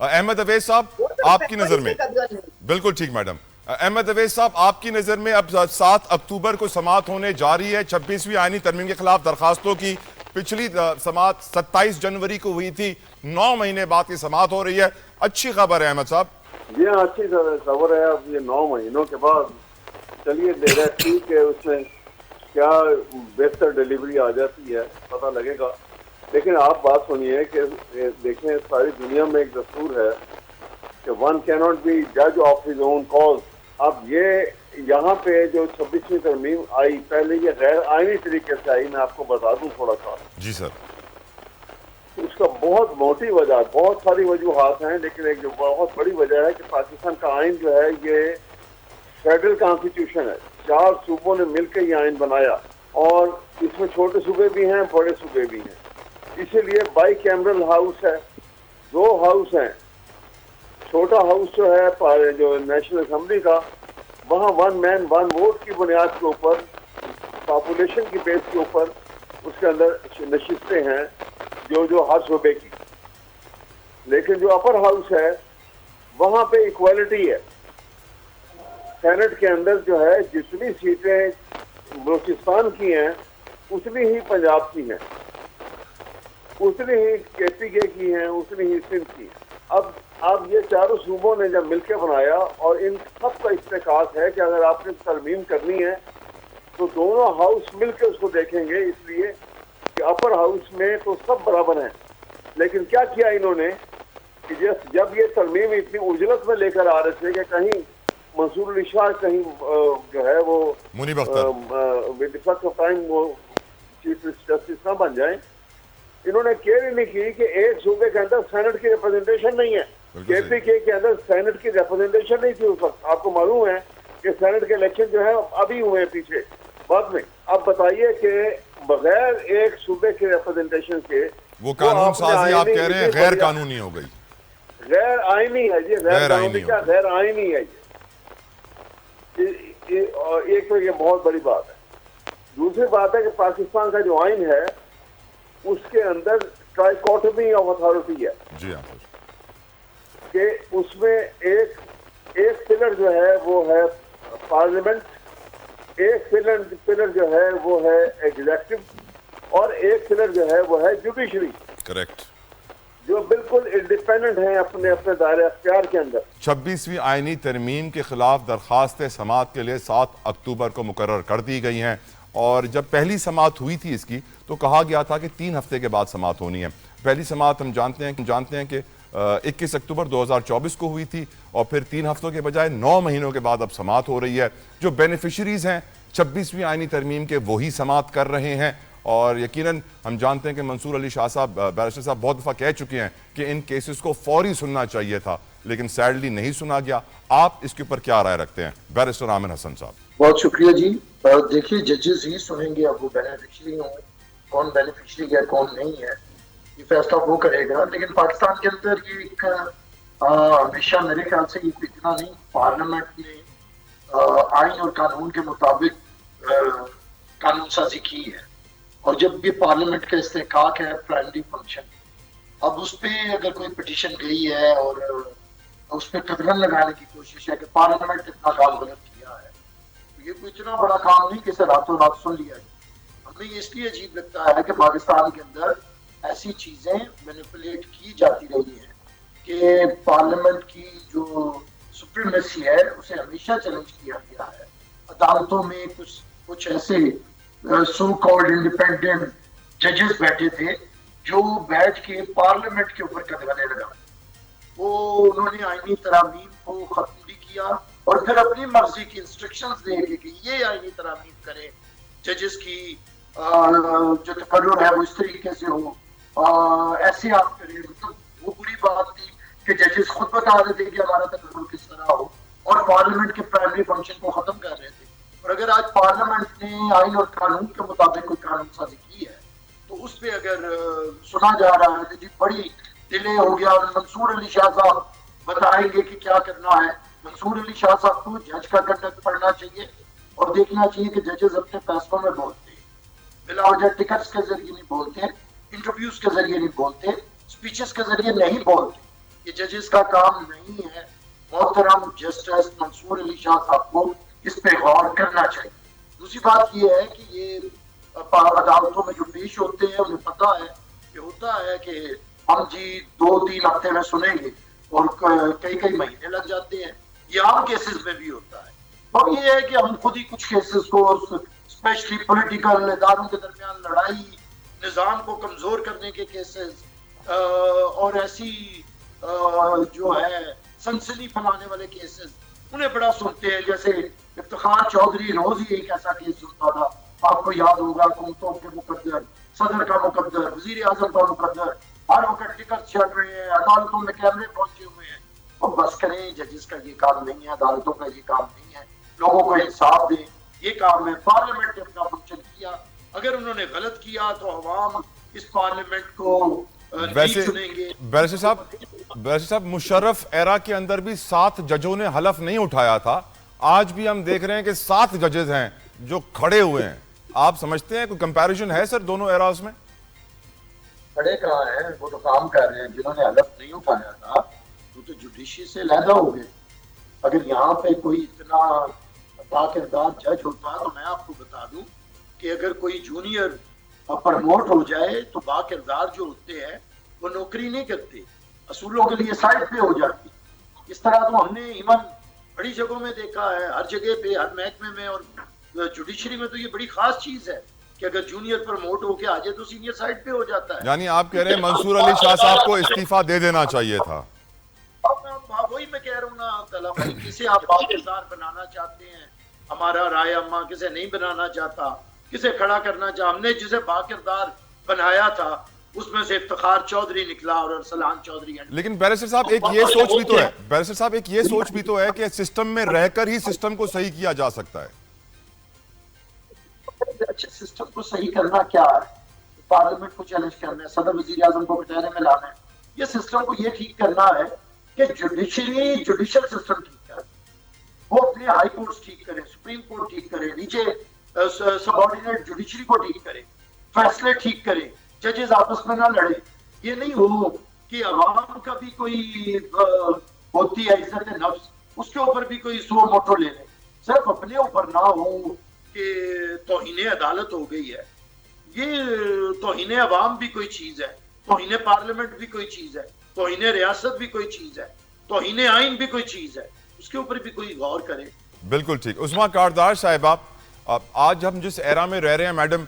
احمد اویس صاحب آپ کی نظر میں، بالکل ٹھیک میڈم، احمد اویس صاحب آپ کی نظر میں اب 7 اکتوبر کو سماعت ہونے جا رہی ہے 26ویں آئینی ترمیم کے خلاف درخواستوں کی. پچھلی سماعت 27 جنوری کو ہوئی تھی، 9 مہینے بعد کی سماعت ہو رہی ہے. اچھی خبر ہے احمد صاحب. جی ہاں اچھی خبر ہے. اب یہ 9 مہینوں کے بعد چلیے دے ٹھیک ہے، اس میں کیا بہتر ڈیلیوری آ جاتی ہے پتہ لگے گا. لیکن آپ بات سنیے کہ دیکھیں ساری دنیا میں ایک دستور ہے کہ ون کی ناٹ بی جج آف ہز اون کاز. اب یہ یہاں پہ جو 26ویں ترمیم آئی پہلے یہ غیر آئینی طریقے سے آئی. میں آپ کو بتا دوں تھوڑا سا. جی سر. اس کا بہت موٹی وجہ، بہت ساری وجوہات ہیں، لیکن ایک جو بہت بڑی وجہ ہے کہ پاکستان کا آئین جو ہے یہ فیڈرل کانسٹیٹیوشن ہے. 4 صوبوں نے مل کے یہ آئین بنایا اور اس میں چھوٹے صوبے بھی ہیں بڑے صوبے بھی ہیں. اسی لیے بائی کیمرل ہاؤس ہے، 2 ہاؤس ہیں. چھوٹا ہاؤس جو ہے جو نیشنل اسمبلی کا، وہاں 1 مین 1 ووٹ کی بنیاد کے اوپر، پاپولیشن کی بیس کے اوپر اس کے اندر نشستیں ہیں جو ہر صوبے کی. لیکن جو اپر ہاؤس ہے وہاں پہ ایکویلٹی ہے. سینٹ کے اندر جو ہے جتنی سیٹیں بلوچستان کی ہیں اتنی ہی پنجاب کی ہیں، اتنی ہی کے پی کے کی ہیں، اتنی ہی سندھ کی. اب یہ چاروں صوبوں نے جب مل کے بنایا اور ان سب کا اتفاق ہے کہ اگر آپ نے ترمیم کرنی ہے تو دونوں ہاؤس مل کے اس کو دیکھیں گے. اس لیے کہ اپر ہاؤس میں تو سب برابر ہیں. لیکن کیا کیا انہوں نے کہ جب یہ ترمیم اتنی اجلت میں لے کر آ رہے تھے کہ کہیں منصور علی شاہ کہیں جو ہے وہ منیب اختر وہ چیف جسٹس نہ بن جائیں، انہوں نے کیئر ہی نہیں کی کہ ایک صوبے کے اندر سینٹ کی ریپرزنٹیشن نہیں ہے. کے پی کے اندر سینٹ کی ریپرزنٹیشن نہیں تھی اس وقت. آپ کو معلوم ہے کہ سینٹ کے الیکشن جو ہے ابھی ہوئے ہیں پیچھے بعد میں. اب بتائیے کہ بغیر ایک صوبے کے ریپرزنٹیشن کے وہ قانون سازی آپ کہہ رہے ہیں غیر قانونی ہو گئی. غیر آئینی ہے جی، غیر قانونی کیا غیر آئینی ہے یہ. ایک تو یہ بہت بڑی بات ہے. دوسری بات ہے کہ پاکستان کا جو آئین ہے اس کے اندر ٹرائیکوٹمی آف اتھارٹی ہے. جی ہاں کہ اس میں ایک پلر جو ہے وہ ہے پارلیمنٹ، ایک پلر جو ہے وہ ہے ایگزیکٹو، اور ایک پلر جو ہے وہ ہے جوڈیشری. کریکٹ. جو بالکل انڈیپینڈنٹ ہیں اپنے دائرہ اختیار کے اندر. 26ویں آئینی ترمیم کے خلاف درخواستیں سماعت کے لیے 7 اکتوبر کو مقرر کر دی گئی ہیں. اور جب پہلی سماعت ہوئی تھی اس کی تو کہا گیا تھا کہ 3 ہفتے کے بعد سماعت ہونی ہے. پہلی سماعت ہم جانتے ہیں کہ 21 اکتوبر 2024 کو ہوئی تھی، اور پھر 3 ہفتوں کے بجائے 9 مہینوں کے بعد اب سماعت ہو رہی ہے. جو بینیفیشریز ہیں 26ویں آئینی ترمیم کے وہی سماعت کر رہے ہیں. اور یقیناً ہم جانتے ہیں کہ منصور علی شاہ صاحب، بیرسٹر صاحب بہت دفعہ کہہ چکے ہیں کہ ان کیسز کو فوری سننا چاہیے تھا، لیکن سیڈلی نہیں سنا گیا. آپ اس کے اوپر کیا رائے رکھتے ہیں بیرسٹر عامر حسن صاحب؟ بہت شکریہ جی. دیکھیے ججز ہی سنیں گے اب وہ بینیفیشری ہوں، کون بینیفیشری ہے کون نہیں ہے یہ فیصلہ وہ کرے گا. لیکن پاکستان کے اندر یہ ایک ہمیشہ میرے خیال سے یہ اتنا نہیں، پارلیمنٹ نے آئین اور قانون کے مطابق قانون سازی کی ہے. اور جب یہ پارلیمنٹ کا استحقاق ہے پرائمری فنکشن، اب اس پہ اگر کوئی پٹیشن گئی ہے اور اس پہ قدغن لگانے کی کوشش ہے کہ پارلیمنٹ اتنا کام غلط کیا ہے، تو یہ کوئی اتنا بڑا کام نہیں کہ اسے راتوں رات سن لیا جائے. ہمیں یہ اس لیے عجیب لگتا ہے کہ پاکستان کے اندر ایسی چیزیں مینیپولیٹ کی جاتی رہی ہیں کہ پارلیمنٹ کی جو سپریمیسی ہے اسے ہمیشہ چیلنج کیا گیا ہے. عدالتوں میں کچھ ایسے سو کالڈ انڈیپینڈنٹ ججز بیٹھے تھے جو بیٹھ کے پارلیمنٹ کے اوپر قدغنے لگا. انہوں نے آئینی ترامیم کو ختم بھی کیا اور پھر اپنی مرضی کی انسٹرکشنز دے کے کہ یہ آئینی ترامیم کریں، ججز کی جو تقرر ہے وہ اس طریقے سے ہو، ایسے آپ کریں. مطلب وہ بری بات تھی کہ ججز خود بتا رہے تھے کہ ہمارا تقرر کس طرح ہو اور پارلیمنٹ کے پرائمری فنکشن کو ختم کر رہے تھے. اور اگر آج پارلیمنٹ نے آئین اور قانون کے مطابق کوئی قانون سازی کی ہے تو اس پہ اگر سنا جا رہا ہے کہ جی بڑی ڈیلے ہو گیا اور منصور علی شاہ صاحب بتائیں گے کہ کیا کرنا ہے. منصور علی شاہ صاحب کو جج کا کنڈکٹ پڑھنا چاہیے اور دیکھنا چاہیے کہ ججز اپنے فیصلوں میں بولتے ہیں، بلا وجہ ٹکٹس کے ذریعے نہیں بولتے، انٹرویوز کے ذریعے نہیں بولتے، اسپیچز کے ذریعے نہیں بولتے. یہ ججز کا کام نہیں ہے. محترم جسٹس منصور علی شاہ صاحب کو اس پہ غور کرنا چاہیے. دوسری بات یہ ہے کہ یہ عدالتوں میں جو پیش ہوتے ہیں انہیں پتا ہے کہ ہوتا ہے کہ ہم جی 2-3 ہفتے میں سنیں گے اور کئی مہینے لگ جاتے ہیں. یہ عام کیسز میں بھی ہوتا ہے. اب یہ ہے کہ ہم خود ہی کچھ کیسز کو اسپیشلی پولیٹیکل اداروں کے درمیان لڑائی, نظام کو کمزور کرنے کے کیسز اور ایسی جو ہے سنسنی پھیلانے والے کیسز انہیں بڑا سنتے ہیں. جیسے افتخار چودھری روز ہی ایک ایسا کیس سنتا تھا, آپ کو یاد ہوگا, حکومتوں کے مقدر, صدر کا مقدر, وزیر اعظم کا مقدر, ہر وقت ٹکٹ چل رہے ہیں, عدالتوں میں کیمرے پہنچے ہوئے ہیں. اور بس کریں, ججز کا یہ کام نہیں ہے, عدالتوں کا یہ کام نہیں ہے, لوگوں کو انصاف دیں, یہ کام ہے. پارلیمنٹ نے اپنا فنکشن کیا, اگر انہوں نے غلط کیا تو عوام اس پارلیمنٹ کو ویسے بیرسٹر صاحب مشرف ایرا کے اندر بھی 7 ججوں نے حلف نہیں اٹھایا تھا. آج بھی ہم دیکھ رہے ہیں کہ 7 ججز ہیں جو کھڑے ہوئے ہیں. آپ سمجھتے ہیں کوئی کمپیریزن ہے سر دونوں ایراز میں؟ کھڑے کہاں ہیں, وہ تو کام کر رہے ہیں. جنہوں نے حلف نہیں اٹھایا تھا وہ تو جوڈیشری سے علیحدہ ہو گئے. اگر یہاں پہ کوئی اتنا باکردار جج ہوتا تو میں آپ کو بتا دوں کہ اگر کوئی جونیئر پرموٹ ہو جائے تو باکردار جو ہوتے ہیں وہ نوکری نہیں کرتے, اصولوں کے لیے سائڈ پہ ہو جاتی. اس طرح تو ہم نے ایون بڑی جگہوں میں دیکھا ہے, ہر جگہ پہ, ہر محکمے میں, اور جوڈیشری میں تو یہ بڑی خاص چیز ہے کہ اگر جونیئر پرموٹ ہو کے آ جائے تو سینئر سائڈ پہ ہو جاتا ہے. یعنی آپ کہہ رہے ہیں منصور علی شاہ صاحب کو استعفیٰ دے دینا چاہیے تھا. وہی میں کہہ رہا ہوں نا طلب بھائی, کسے آپ باکردار بنانا چاہتے ہیں, ہمارا رائے اما کسے نہیں بنانا چاہتا, کسے کھڑا کرنا چاہتا. ہم نے جسے باکردار بنایا تھا اس میں سے افتخار چودھری نکلا اور ارسلان چودھری. لیکن بیرسٹر صاحب ایک یہ سوچ بھی تو ہے, بیرسٹر صاحب ایک یہ سوچ بھی تو ہے کہ سسٹم میں رہ کر ہی سسٹم کو صحیح کیا جا سکتا ہے. اچھا, سسٹم کو صحیح کرنا کیا ہے؟ پارلیمنٹ کو چیلنج کرنا ہے, صدر وزیر اعظم کو کٹہرے میں لانا ہے. یہ سسٹم کو یہ ٹھیک کرنا ہے کہ جوڈیشل سسٹم ٹھیک کرے, وہ اپنے ہائی کورٹس ٹھیک کرے, سپریم کورٹ ٹھیک کرے, نیچے سب آرڈینیٹ جوڈیشری کو ٹھیک کرے, فیصلے ٹھیک کرے, ججز آپس میں نہ لڑے. یہ نہیں ہو کہ عوام کا بھی کوئی ہوتی ہے عزت نفس, اس کے اوپر بھی کوئی سو موٹو لے لے, صرف اپنے اوپر نہ ہو کہ توہین عدالت ہو گئی ہے. یہ توہین عوام بھی کوئی چیز ہے, توہین پارلیمنٹ بھی کوئی چیز ہے, توہین ریاست بھی کوئی چیز ہے, توہین آئین بھی کوئی چیز ہے. اس کے اوپر بھی کوئی غور کرے. بالکل ٹھیک. عظمیٰ کاردار صاحبہ, آج ہم جس ایرا میں رہ رہے ہیں میڈم,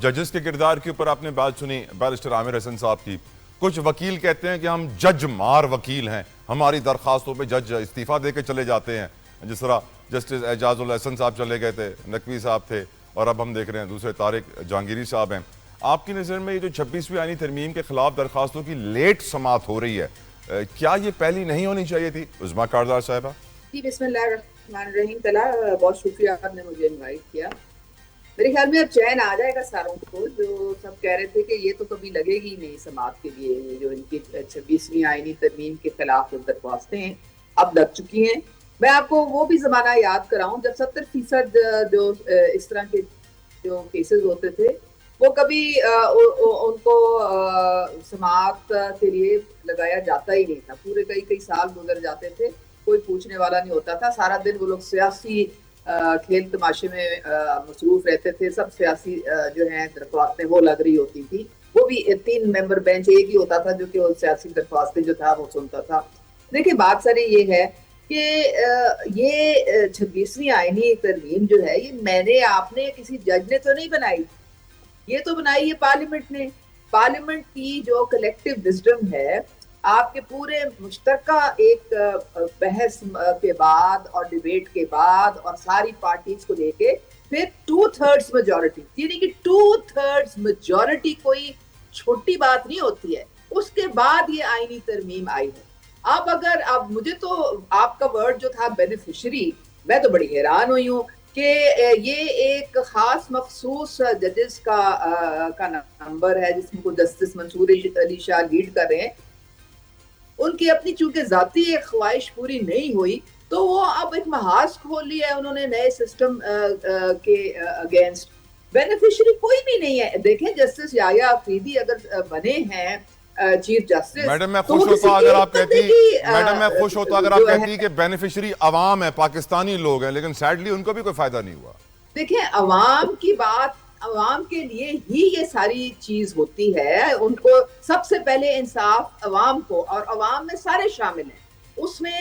ججز کے کردار کے اوپر آپ نے بات سنی بیرسٹر عامر حسن صاحب کی. کچھ وکیل کہتے ہیں کہ ہم جج مار وکیل ہیں, ہماری درخواستوں پہ جج استعفیٰ دے کے چلے جاتے ہیں. جس طرح جسٹس اعجاز الحسن صاحب چلے گئے تھے, نقوی صاحب تھے, اور اب ہم دیکھ رہے ہیں دوسرے طارق جہانگیری صاحب ہیں. آپ کی نظر میں یہ جو 26ویں آئینی ترمیم کے خلاف درخواستوں کی لیٹ سماعت ہو رہی ہے, کیا یہ پہلی نہیں ہونی چاہیے تھی؟ عظمیٰ کاردار صاحبہ. جی بسم اللہ الرحمن الرحیم. طلع بہت شکریہ آپ نے مجھے انوائٹ کیا. میرے خیال میں اب چین آ جائے گا ساروں کو, جو سب کہہ رہے تھے کہ یہ تو کبھی لگے گی نہیں سماعت کے لیے, جو ان کی 26ویں آئینی ترمیم کے خلاف درخواستیں ہیں اب لگ چکی ہیں. میں آپ کو وہ بھی زمانہ یاد کراؤں جب 70% جو اس طرح کے جو کیسز ہوتے تھے وہ کبھی ان کو سماعت کے لیے لگایا جاتا ہی نہیں تھا. پورے کئی سال گزر جاتے تھے, کوئی پوچھنے والا نہیں ہوتا تھا. سارا دن وہ لوگ سیاسی کھیل تماشے میں مصروف رہتے تھے. سب سیاسی جو ہیں درخواستیں وہ لگ رہی ہوتی تھی. وہ بھی 3 ممبر بینچ ایک ہی ہوتا تھا جو کہ سیاسی درخواستیں جو تھا وہ سنتا تھا. دیکھیں بات ساری یہ ہے کہ یہ 26ویں آئینی ترمیم جو ہے یہ میں نے آپ نے کسی جج نے تو نہیں بنائی, یہ تو بنائی ہے پارلیمنٹ نے. پارلیمنٹ کی جو کلیکٹیو وزڈم ہے, آپ کے پورے مشترکہ ایک بحث کے بعد اور ڈیبیٹ کے بعد اور ساری پارٹیز کو لے کے پھر 2/3 میجورٹی, یعنی کہ 2/3 میجورٹی کوئی چھوٹی بات نہیں ہوتی ہے. اس کے بعد یہ آئینی ترمیم آئی ہے. اب مجھے تو آپ کا ورڈ جو تھا بینیفیشری, میں تو بڑی حیران ہوئی ہوں کہ یہ ایک خاص مخصوص ججز کا نمبر ہے جس کو جسٹس منصور علی شاہ لیڈ کر رہے ہیں. ان کی اپنی چونکہ ذاتی ایک خواہش پوری نہیں ہوئی تو وہ اب ایک محاذ کھول لیا ہے انہوں نے نئے سسٹم کے اگینسٹ. بینیفیشری کوئی بھی نہیں ہے. دیکھیں جسٹس یحییٰ افریدی اگر بنے ہیں چیف جسٹس. میڈم میں خوش ہوتا اگر آپ کہتی میڈم میں خوش ہوتا اگر آپ کہتی کہ بینیفیشری عوام ہے، پاکستانی لوگ ہیں، لیکن سیڈلی ان کو بھی کوئی فائدہ نہیں ہوا. دیکھیں عوام کی بات، عوام کے لیے ہی یہ ساری چیز ہوتی ہے. ان کو سب سے پہلے انصاف عوام کو، اور عوام میں سارے شامل ہیں. اس میں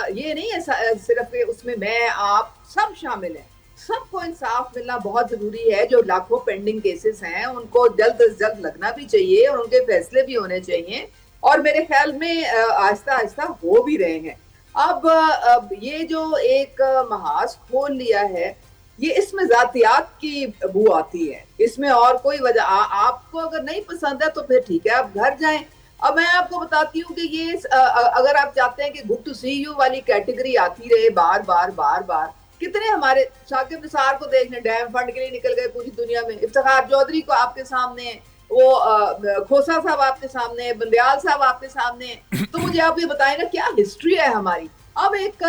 یہ نہیں ہے صرف اس میں میں آپ سب شامل ہیں. سب کو انصاف ملنا بہت ضروری ہے. جو لاکھوں پینڈنگ کیسز ہیں ان کو جلد از جلد لگنا بھی چاہیے اور ان کے فیصلے بھی ہونے چاہیے، اور میرے خیال میں آہستہ آہستہ ہو بھی رہے ہیں. اب یہ جو ایک محاذ کھول لیا ہے، یہ اس میں ذاتیات کی بو آتی ہے. اس میں اور کوئی وجہ، آپ کو اگر نہیں پسند ہے تو پھر ٹھیک ہے آپ گھر جائیں. اب میں آپ کو بتاتی ہوں کہ یہ اگر آپ چاہتے ہیں کہ گڈ ٹو سی یو والی کیٹیگری آتی رہے بار بار بار بار، کتنے ہمارے ثاقب نثار کو دیکھ لیں، ڈیم فنڈ کے لیے نکل گئے پوری دنیا میں. افتخار چودھری کو آپ کے سامنے، وہ کھوسا صاحب آپ کے سامنے، بندیال صاحب آپ کے سامنے. تو مجھے آپ یہ بتائیں نا کیا ہسٹری ہے ہماری. اب ایک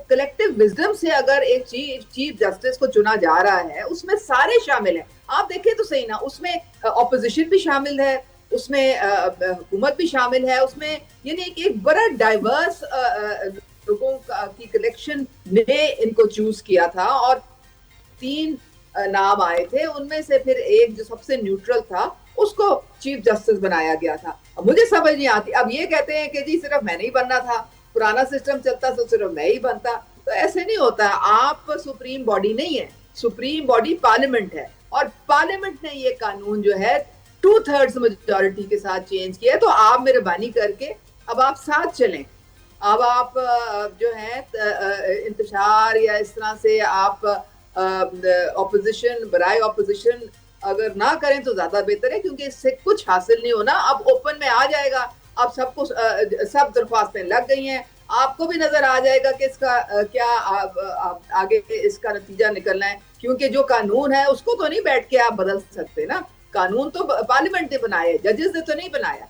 کلیکٹیو وزڈم سے اگر ایک چیف جسٹس کو چنا جا رہا ہے، اس میں سارے شامل ہیں. آپ دیکھیں تو صحیح نا، اس میں اپوزیشن بھی شامل ہے، اس میں حکومت بھی شامل ہے، اس میں یعنی ایک بڑا ڈائیورس لوگوں کی کلیکشن نے ان کو چوز کیا تھا. اور 3 نام آئے تھے، ان میں سے پھر ایک جو سب سے نیوٹرل تھا اس کو چیف جسٹس بنایا گیا تھا. مجھے سمجھ نہیں آتی، اب یہ کہتے ہیں کہ جی صرف میں نہیں بننا تھا، پرانا سسٹم چلتا تو صرف میں ہی بنتا. تو ایسے نہیں ہوتا. آپ سپریم باڈی نہیں ہے، سپریم باڈی پارلیمنٹ ہے، اور پارلیمنٹ نے یہ قانون جو ہے 2/3 میجورٹی کے ساتھ چینج کیا ہے. تو آپ مہربانی کر کے اب آپ ساتھ چلیں. اب آپ جو ہے انتشار یا اس طرح سے آپ اپوزیشن برائے اپوزیشن اگر نہ کریں تو زیادہ بہتر ہے، کیونکہ اس سے کچھ حاصل نہیں ہونا. اب اوپن میں آ جائے گا، اب سب کو سب درخواستیں لگ گئی ہیں، آپ کو بھی نظر آ جائے گا کہ اس کا کیا آگے اس کا نتیجہ نکلنا ہے. کیونکہ جو قانون ہے اس کو تو نہیں بیٹھ کے آپ بدل سکتے نا. قانون تو پارلیمنٹ نے بنایا ہے، ججز نے تو نہیں بنایا.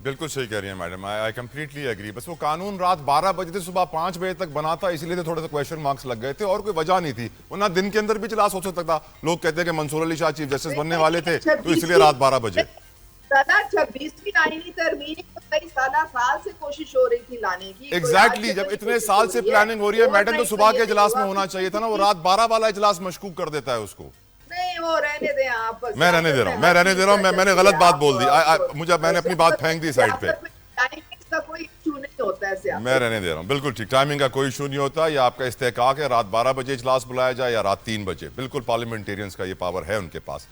بالکل صحیح کہہ رہی ہیں میڈم، آئی کمپلیٹلی ایگری. بس وہ قانون رات 12 بجے سے صبح 5 بجے تک بنا تھا، اسی لیے تھوڑے سے کویشچن مارکس لگ گئے تھے، اور کوئی وجہ نہیں تھی. ورنہ دن کے اندر بھی اجلاس ہو سکتا تھا. لوگ کہتے ہیں کہ منصور علی شاہ چیف جسٹس بننے والے تھے تو اس لیے رات 12 بجے. 26ویں آئینی ترمیم کو کئی سال سے کوشش ہو رہی تھی لانے کی. ایگزیکٹلی، جب اتنے سال سے پلاننگ ہو رہی ہے میڈم تو صبح کے اجلاس میں ہونا چاہیے تھا نا. وہ رات 12 والا اجلاس مشکوک کر دیتا ہے اس کو. نہیں وہ رہنے دیں آپ. میں رہنے دے رہا ہوں میں نے غلط بات بول دی. مجھے میں نے اپنی بات پھینک دی سائڈ پہ. کا کوئی ایشو نہیں ہوتا ہے. میں رہنے دے رہا ہوں. بالکل ٹھیک، ٹائمنگ کا کوئی ایشو نہیں ہوتا. یہ آپ کا استحقاق ہے، رات 12 بجے اجلاس بلایا جائے یا رات 3 بجے. بالکل پارلیمنٹیرینز کا یہ پاور ہے ان کے پاس.